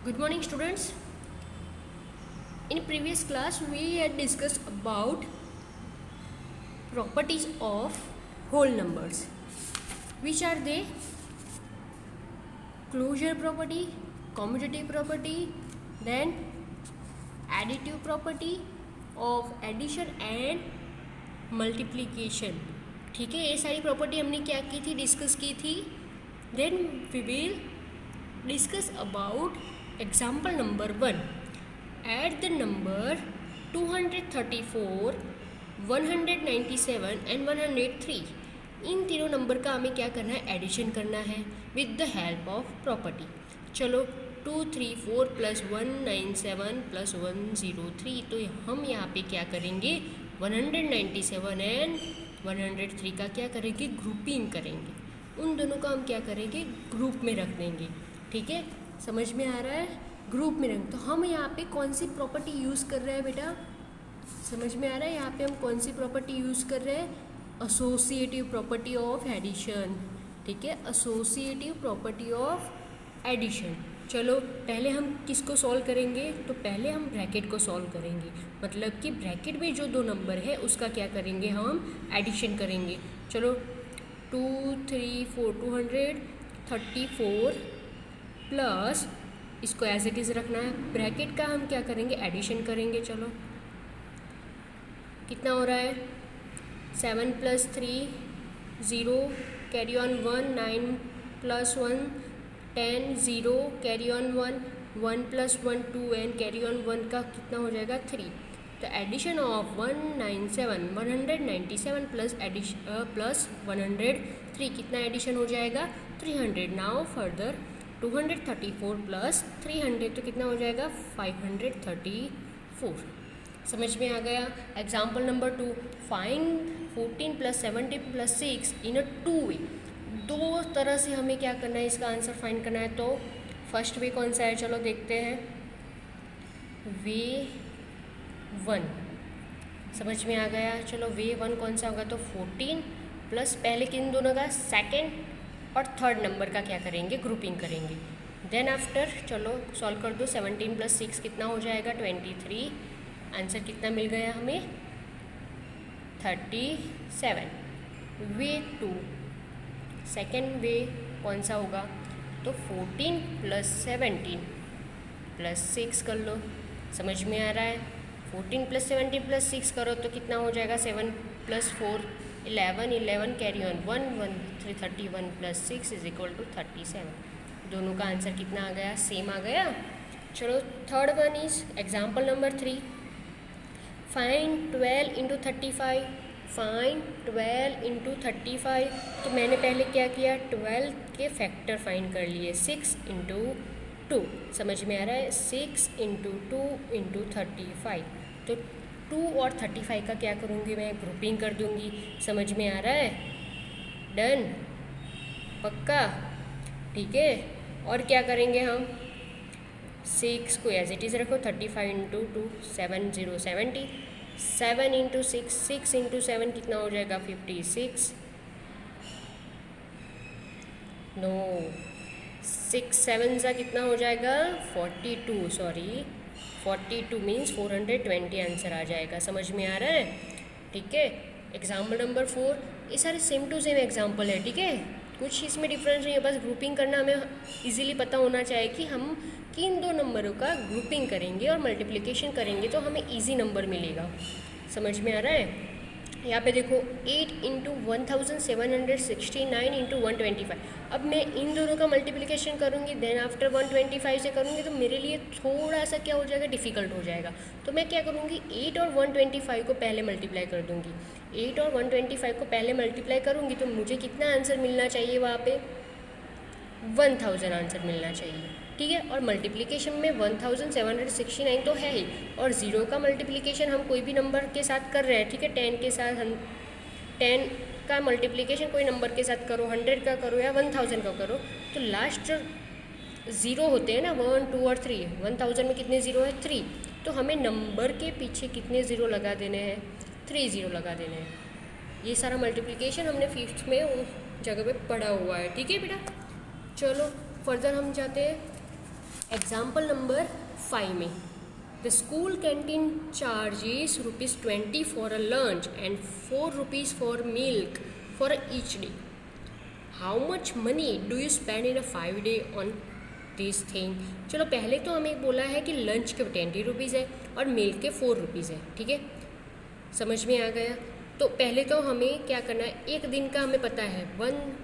Good morning, students. In previous class, we had discussed about properties of whole numbers. Which are they? Closure property, commutative property, then additive property of addition and multiplication. ठीक है, ये सारी property हमने क्या की थी, discuss की थी. Then we will discuss about example number 1. Add the number 234, 197 and 103. इन तीनों नंबर का हमें क्या करना है, एडिशन करना है with the help of property. चलो 234 प्लस 197 प्लस 103. तो हम यहाँ पे क्या करेंगे, 197 एंड 103 का क्या करेंगे, ग्रुपिंग करेंगे. उन दोनों का हम क्या करेंगे, ग्रुप में रख देंगे. ठीक है, समझ में आ रहा है, ग्रुप में रख. तो हम यहाँ पे कौन सी प्रॉपर्टी यूज़ कर रहे हैं बेटा, समझ में आ रहा है. यहाँ पे हम कौन सी प्रॉपर्टी यूज़ कर रहे हैं, एसोसिएटिव प्रॉपर्टी ऑफ एडिशन. ठीक है, एसोसिएटिव प्रॉपर्टी ऑफ एडिशन. चलो पहले हम किसको सॉल्व करेंगे, तो पहले हम ब्रैकेट को सॉल्व करेंगे. मतलब कि ब्रैकेट में जो दो नंबर है उसका क्या करेंगे, हम एडिशन करेंगे. चलो 234 234 प्लस, इसको एज इट इज़ रखना है. ब्रैकेट का हम क्या करेंगे, एडिशन करेंगे. चलो कितना हो रहा है, 7 plus 3 0 carry on 1, 9 plus 1 10 0 carry on 1, 1 plus 1 2 and carry on 1 का कितना हो जाएगा 3. तो एडिशन ऑफ 197 प्लस प्लस 103 कितना एडिशन हो जाएगा, 300. नाउ फर्दर 234 प्लस 300 तो कितना हो जाएगा, 534. समझ में आ गया. Example number 2. Find 14 plus 17 plus 6 इन अ 2 वे. दो तरह से हमें क्या करना है, इसका आंसर फाइंड करना है. तो फर्स्ट वे कौन सा है, चलो देखते हैं. वे 1 समझ में आ गया. चलो वे 1 कौन सा होगा, तो 14 प्लस पहले किन दोनों का, सेकेंड और थर्ड नंबर का क्या करेंगे, ग्रुपिंग करेंगे. देन आफ्टर चलो सॉल्व कर दो. 17 प्लस 6 कितना हो जाएगा, 23. आंसर कितना मिल गया हमें, 37. वे 2 सेकेंड वे कौन सा होगा, तो 14 प्लस 17 प्लस 6 कर लो. समझ में आ रहा है. 14 प्लस 17 प्लस 6 करो तो कितना हो जाएगा, 7 plus 4 11 11 carry on 1 1 31 plus 6 is equal to 37. दोनों का आंसर कितना आ गया, सेम आ गया. चलो third one is example number 3. Find 12 into 35. Find 12 into 35. तो मैंने पहले क्या किया, 12 के फैक्टर फाइंड कर लिए. 6 इंटू 2 समझ में आ रहा है, 6 इंटू 2 इंटू 35. तो 2 और 35 का क्या करूँगी मैं, ग्रुपिंग कर दूँगी. समझ में आ रहा है, डन, पक्का. ठीक है, और क्या करेंगे हम, 6 को एज इट इज़ रखो. 35 इंटू 2 7 0 70. 7 इंटू 6 6 इंटू 7 कितना हो जाएगा, 56. नो 6 7 सा कितना हो जाएगा, 42. सॉरी 42 मीन्स 420 आंसर आ जाएगा. समझ में आ रहा है. ठीक है, एग्जाम्पल नंबर 4. ये सारे सेम टू सेम एग्जाम्पल है. ठीक है, कुछ इसमें डिफरेंस नहीं है, बस ग्रुपिंग करना हमें इजीली पता होना चाहिए कि हम किन दो नंबरों का ग्रुपिंग करेंगे और मल्टीप्लिकेशन करेंगे तो हमें इजी नंबर मिलेगा. समझ में आ रहा है. यहाँ पे देखो 8 इंटू 1769 इंटू 125. अब मैं इन दोनों का मल्टीप्लिकेशन करूँगी, देन आफ्टर 125 से करूँगी तो मेरे लिए थोड़ा सा क्या हो जाएगा, डिफ़िकल्ट हो जाएगा. तो मैं क्या करूँगी, 8 और 125 को पहले मल्टीप्लाई कर दूँगी. 8 और 125 को पहले मल्टीप्लाई करूँगी तो मुझे कितना आंसर मिलना चाहिए, वहाँ पे 1000 आंसर मिलना चाहिए. ठीक है, और मल्टीप्लिकेशन में 1769 तो है ही, और ज़ीरो का मल्टीप्लिकेशन हम कोई भी नंबर के साथ कर रहे हैं. ठीक है, 10 के साथ हम 10 का मल्टीप्लिकेशन कोई नंबर के साथ करो, 100 का करो या 1000 का करो, तो लास्ट जो ज़ीरो होते हैं ना, 1 2 और 3, 1000 में कितने ज़ीरो है, 3. तो हमें नंबर के पीछे कितने ज़ीरो लगा देने हैं, 3 ज़ीरो लगा देने हैं. ये सारा मल्टीप्लिकेशन हमने 5th में जगह पे पढ़ा हुआ है. ठीक है बेटा, चलो फर्दर हम जाते हैं. एग्जाम्पल नंबर 5 में the school canteen charges ₹20 for a lunch and ₹4 for milk for each day. How much money do you spend in a 5 day on this thing. चलो पहले तो हमें बोला है कि लंच के ₹20 है और मिल्क के ₹4 है. ठीक है, समझ में आ गया. तो पहले तो हमें क्या करना है, एक दिन का हमें पता है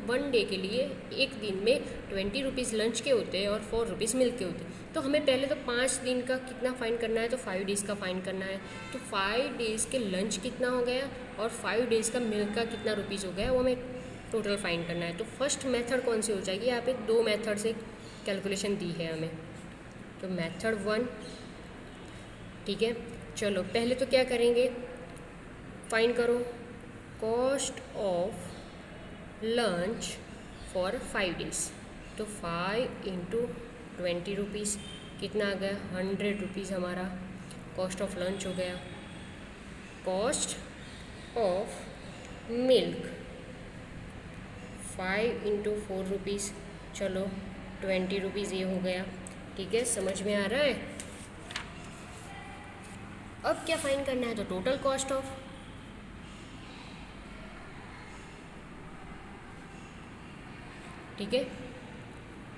वन डे के लिए एक दिन में ₹20 लंच के होते हैं और ₹4 मिल्क के होते हैं. तो हमें पहले तो 5 दिन का कितना फाइंड करना है, तो 5 डेज़ का फाइंड करना है. तो 5 डेज़ के लंच कितना हो गया और 5 डेज़ का मिल्क का कितना रुपीज़ हो गया, वो हमें टोटल फाइंड करना है. तो फर्स्ट मेथड कौन सी हो जाएगी, यहाँ पे 2 मेथड से कैलकुलेशन दी है हमें. तो मेथड 1, ठीक है. चलो पहले तो क्या करेंगे, फाइंड करो cost of lunch for 5 days. तो 5 इंटू ₹20 कितना आ गया, ₹100 हमारा कॉस्ट ऑफ लंच हो गया. कॉस्ट ऑफ मिल्क 5 इंटू ₹4, चलो ₹20 ये हो गया. ठीक है, समझ में आ रहा है. अब क्या फाइंड करना है, तो टोटल कॉस्ट ऑफ, ठीक है,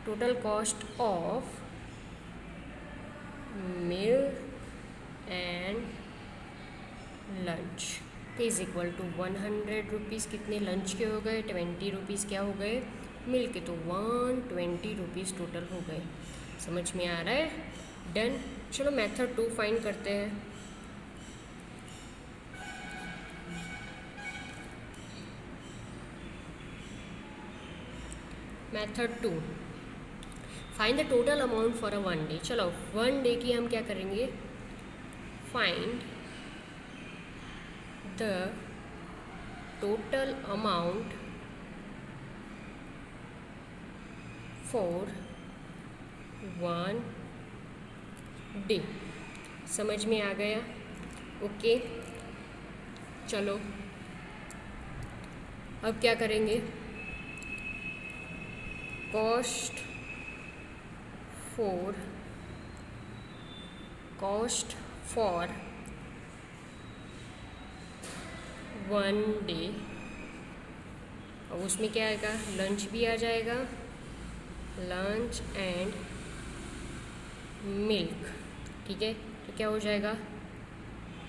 total cost of milk and lunch is equal to ₹100. कितने लंच के हो गए, ₹20 क्या हो गए मिल्क के, तो ₹120 टोटल हो गए. समझ में आ रहा है. डन. चलो मेथड 2 फाइंड करते हैं. Method 2, find the total amount for a 1 day. चलो 1 डे की हम क्या करेंगे, find the total amount for 1 day. समझ में आ गया. ओके, चलो अब क्या करेंगे, कॉस्ट फॉर 1 डे. और उसमें क्या आएगा, लंच भी आ जाएगा, लंच एंड मिल्क. ठीक है, तो क्या हो जाएगा,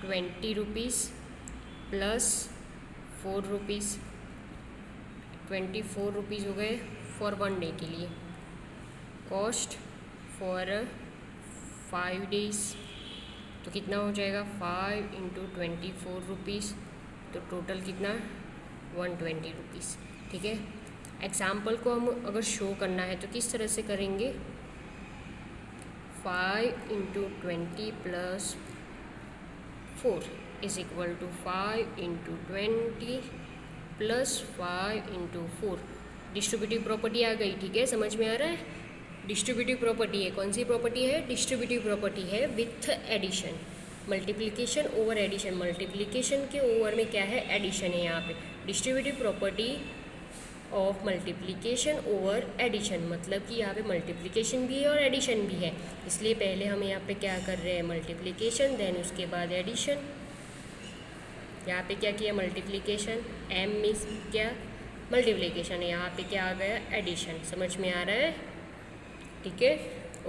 ₹20 प्लस ₹4, ₹24 हो गए फॉर 1 डे के लिए. कॉस्ट फॉर 5 डेज़, तो कितना हो जाएगा, 5 इंटू ₹24, तो टोटल कितना, ₹120. ठीक है. एग्जाम्पल को हम अगर शो करना है तो किस तरह से करेंगे, 5 into 20 plus 4 is equal to 5 into 20 plus 5 into 4. Distributive property आ गई. ठीक है, समझ में आ रहा है. डिस्ट्रीब्यूटिव प्रॉपर्टी है, कौन सी प्रॉपर्टी है, डिस्ट्रीब्यूटिव प्रॉपर्टी है with addition. Multiplication over addition, multiplication के ओवर में क्या है, एडिशन है. यहाँ पे distributive property of multiplication over addition, मतलब कि यहाँ पे मल्टीप्लिकेशन भी है और एडिशन भी है. इसलिए पहले हम यहाँ पे क्या कर रहे हैं, मल्टीप्लिकेशन, देन उसके बाद एडिशन. यहाँ पे क्या किया, मल्टीप्लिकेशन, एम मीन्स क्या, मल्टीप्लिकेशन है, यहाँ पे क्या आ गया, एडिशन. समझ में आ रहा है. ठीक है.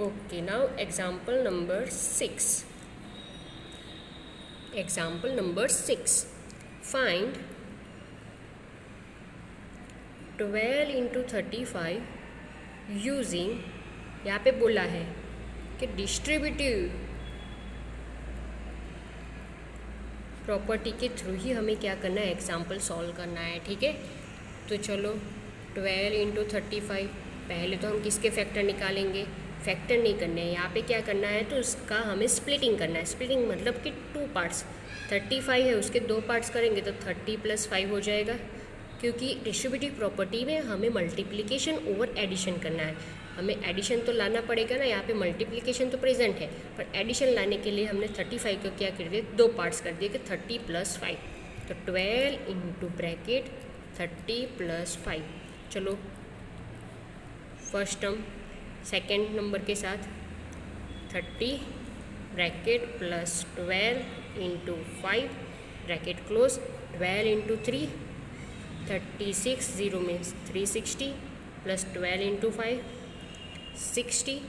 Okay, now example number 6. Example number 6, find 12 into 35 using, यहाँ पे बोला है कि डिस्ट्रीब्यूटिव प्रॉपर्टी के थ्रू ही हमें क्या करना है, एग्जाम्पल सॉल्व करना है. ठीक है, तो चलो 12 इंटू 35, पहले तो हम किसके फैक्टर निकालेंगे, फैक्टर नहीं करने हैं, यहाँ पे क्या करना है, तो उसका हमें स्प्लिटिंग करना है. स्प्लिटिंग मतलब कि 2 पार्ट्स, 35 है उसके 2 पार्ट्स करेंगे तो 30 प्लस 5 हो जाएगा. क्योंकि डिस्ट्रीब्यूटिव प्रॉपर्टी में हमें मल्टीप्लिकेशन ओवर एडिशन करना है. हमें एडिशन तो लाना पड़ेगा ना, यहाँ पे मल्टीप्लिकेशन तो प्रेजेंट है, पर एडिशन लाने के लिए हमने 35 को क्या कर दिया, 2 पार्ट्स कर दिए कि 30 प्लस 5. तो 12 इंटू ब्रैकेट 30 प्लस 5. चलो फर्स्ट टर्म सेकेंड नंबर के साथ 30 bracket plus 12 into 5 bracket close, 12 into 3 36, 0 में 360 प्लस 12 इंटू 5 60।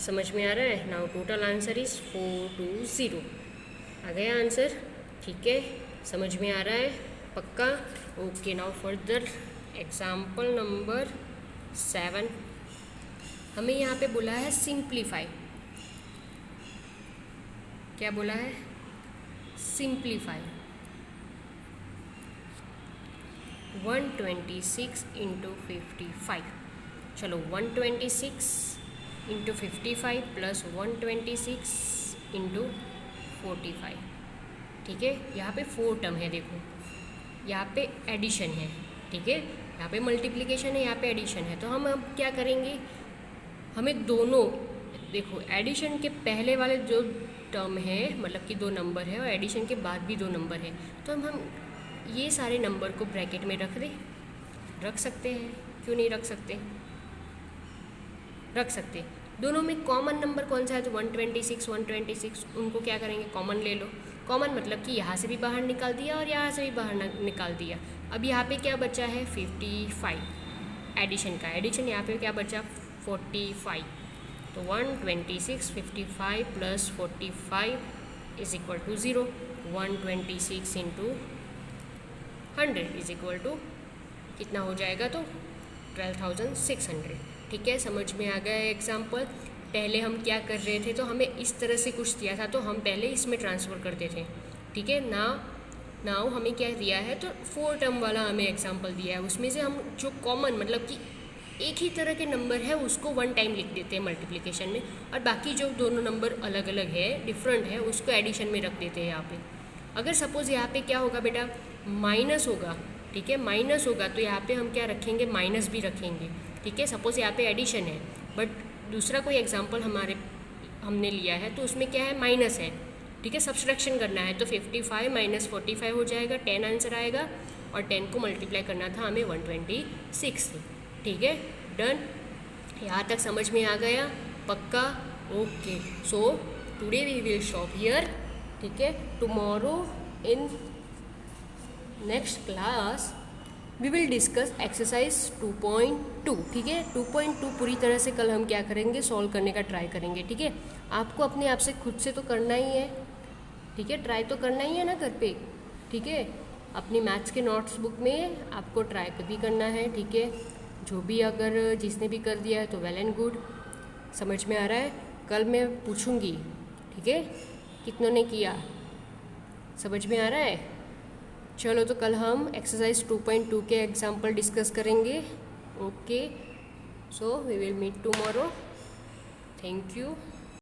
समझ में आ रहा है? Now total answer is 420। आ गया आंसर? ठीक है, समझ में आ रहा है? पक्का? Okay, now further example number 7। हमें यहाँ पे बोला है सिंप्लीफाई। क्या बोला है? Simplify 126 into 55। चलो 126 इंटू 55 प्लस 126 इंटू 45। ठीक है, यहाँ पे 4 टर्म है। देखो यहाँ पे एडिशन है, ठीक है, यहाँ पे मल्टीप्लिकेशन है, यहाँ पे एडिशन है। तो हम अब क्या करेंगे, हमें दोनों, देखो एडिशन के पहले वाले जो टर्म है, मतलब कि 2 नंबर है, और एडिशन के बाद भी 2 नंबर है, तो हम ये सारे नंबर को ब्रैकेट में रख सकते हैं। क्यों नहीं रख सकते? रख सकते। दोनों में कॉमन नंबर कौन सा है? तो 126, उनको क्या करेंगे, कॉमन ले लो। कॉमन मतलब कि यहाँ से भी बाहर निकाल दिया और यहाँ से भी बाहर निकाल दिया। अब यहाँ पे क्या बचा है? 55 एडिशन का। एडिशन यहाँ पे क्या बचा? 45। तो 126 55 plus 45 is equal to 0। 126 into 100 is equal to कितना हो जाएगा? तो 12,600। ठीक है, समझ में आ गया एग्जाम्पल? पहले हम क्या कर रहे थे, तो हमें इस तरह से कुछ दिया था, तो हम पहले इसमें ट्रांसफ़र करते थे। ठीक है, नाउ हमें क्या दिया है, तो 4 टर्म वाला हमें एग्जाम्पल दिया है। उसमें से हम जो कॉमन, मतलब कि एक ही तरह के नंबर है, उसको 1 टाइम लिख देते हैं मल्टीप्लिकेशन में, और बाकी जो दोनों नंबर अलग अलग है, डिफरेंट है, उसको एडिशन में रख देते हैं यहाँ पे। अगर सपोज़ यहाँ पे क्या होगा बेटा, माइनस होगा। ठीक है, माइनस होगा तो यहाँ पे हम क्या रखेंगे, माइनस भी रखेंगे। ठीक है, सपोज़ यहाँ पे एडिशन है, बट दूसरा कोई एग्जांपल हमने लिया है, तो उसमें क्या है, माइनस है। ठीक है, सब्सट्रैक्शन करना है, तो 55 माइनस 45 हो जाएगा, 10 आंसर आएगा, और 10 को मल्टीप्लाई करना था हमें 126 से। ठीक है, डन। यहाँ तक समझ में आ गया? पक्का? Okay, so today we will stop here. ठीक है, tomorrow in next class we will discuss exercise 2.2। ठीक है, 2.2 पूरी तरह से कल हम क्या करेंगे, सॉल्व करने का ट्राई करेंगे। ठीक है, आपको अपने आप से खुद से तो करना ही है। ठीक है, ट्राई तो करना ही है ना घर पे। ठीक है, अपनी मैथ्स के नोट्स बुक में आपको ट्राई भी करना है। ठीक है, जो भी अगर जिसने भी कर दिया है तो वेल एंड गुड। समझ में आ रहा है? कल मैं पूछूंगी, ठीक है, कितनों ने किया। समझ में आ रहा है? चलो, तो कल हम एक्सरसाइज 2.2 के एग्जाम्पल डिस्कस करेंगे। Okay, so we will meet tomorrow. Thank you.